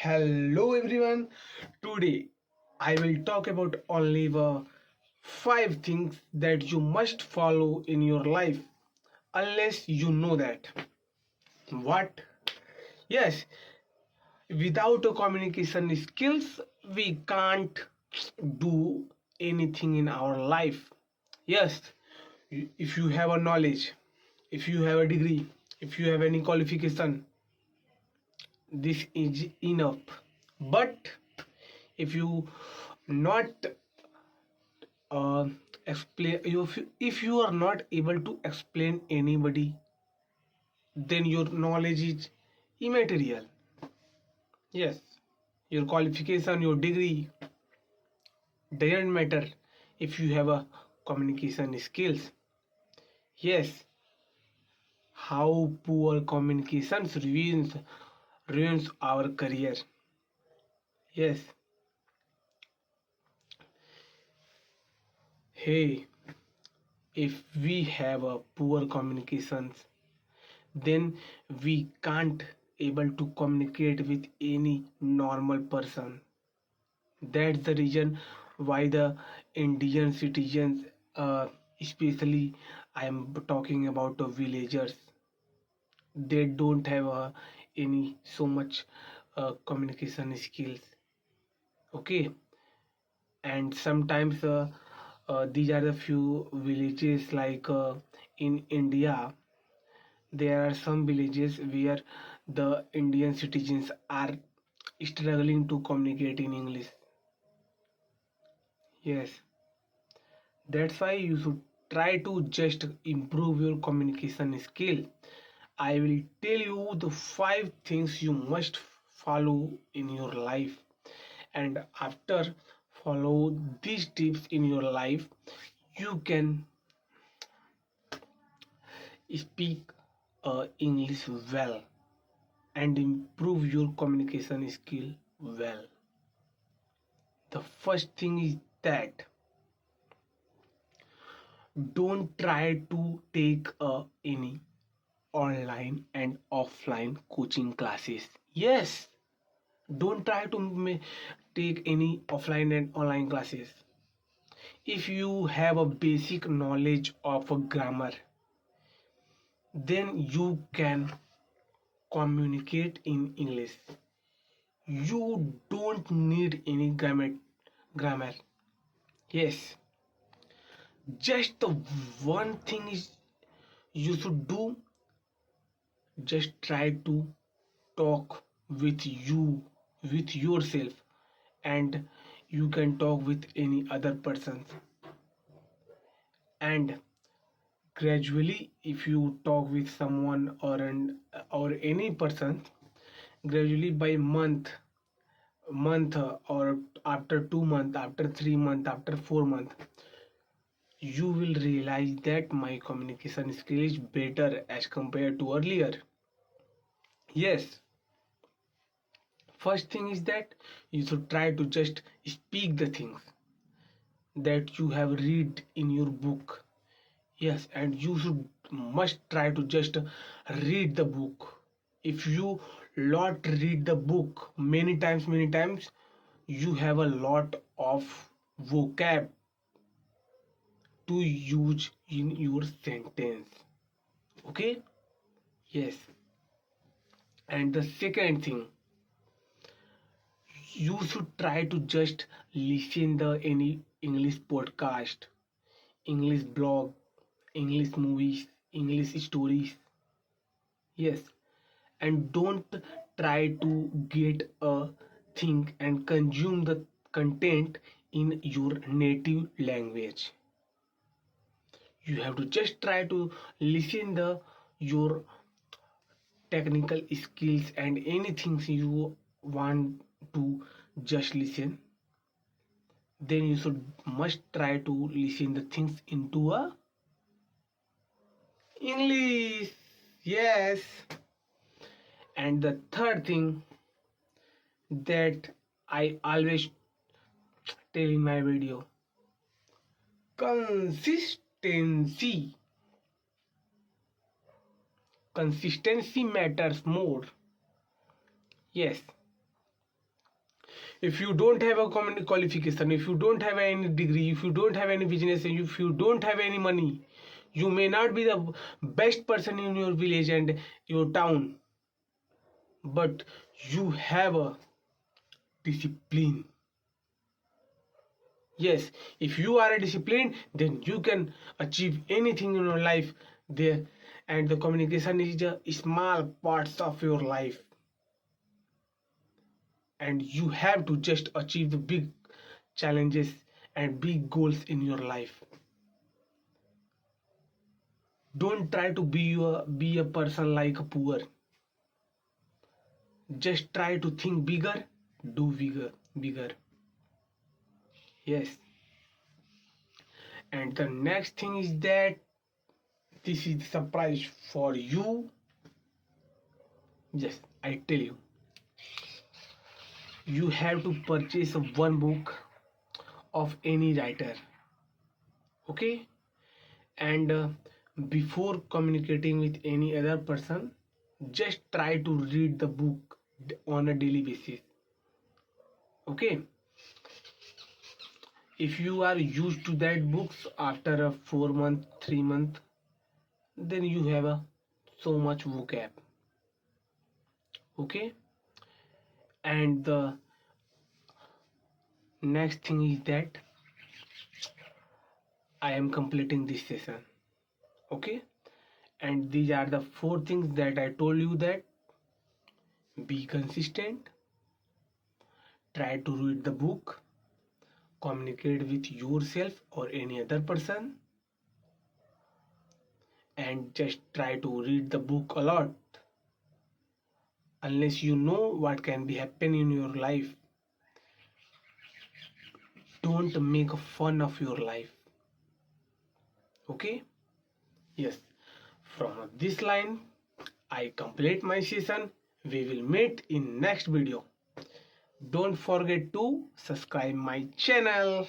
Hello everyone. Today I will talk about only the 5 things that you must follow in your life unless you know that. What? Yes, without a communication skills we can't do anything in our life. Yes, if you have a knowledge, if you have a degree, if you have any qualification, this is enough. But if you not uh, explain if you are not able to explain anybody, then your knowledge is immaterial. Yes, your qualification, your degree doesn't matter if you have a communication skills. Yes, how poor communications ruins our career. Yes. Hey, if we have a poor communications, then we can't able to communicate with any normal person. That's the reason why the Indian citizens, especially I am talking about the villagers, they don't have any so much communication skills. Okay, and sometimes these are the few villages like in India. There are some villages where the Indian citizens are struggling to communicate in English. Yes, that's why you should try to just improve your communication skill. I will tell you the 5 things you must follow in your life, and after follow these tips in your life, you can speak English well and improve your communication skill well. The first thing is that don't try to take any online and offline coaching classes. Yes, don't try to take any offline and online classes. If you have a basic knowledge of a grammar, then you can communicate in English. You don't need any grammar. Yes, just the one thing is you should do, just try to talk with you, with yourself, and you can talk with any other person. And gradually, if you talk with someone or any person, gradually by month or after 2 months, after 3 months, after 4 months, you will realize that my communication skill is better as compared to earlier. Yes, first thing is that you should try to just speak the things that you have read in your book. Yes, and you should must try to just read the book. If you lot read the book many times, you have a lot of vocab to use in your sentence. Okay? Yes. And the second thing, you should try to just listen the any English podcast, English blog, English movies, English stories. Yes, and don't try to get a thing and consume the content in your native language. You have to just try to listen the your technical skills and anything you want to just listen, then you should must try to listen the things into a English. Yes. And the third thing that I always tell in my video, consistency. Consistency matters more. Yes, If you don't have a common qualification, if you don't have any degree, if you don't have any business, and if you don't have any money, you may not be the best person in your village and your town, but you have a discipline. Yes, if you are a disciplined, then you can achieve anything in your life there. And the communication is the small parts of your life, and you have to just achieve the big challenges and big goals in your life. Don't try to be a person like a poor. Just try to think bigger, do bigger. Yes. And the next thing is that this is the surprise for you. Yes, I tell you. You have to purchase one book of any writer. Okay? And before communicating with any other person, just try to read the book on a daily basis. Okay? If you are used to that books after a 4 month, 3 month, then you have so much vocab. Okay? And the next thing is that I am completing this session. Okay? And these are the 4 things that I told you: that be consistent, try to read the book, communicate with yourself or any other person, and just try to read the book a lot. Unless you know what can be happen in your life, don't make fun of your life. Okay? Yes. From this line, I complete my session. We will meet in next video. Don't forget to subscribe my channel.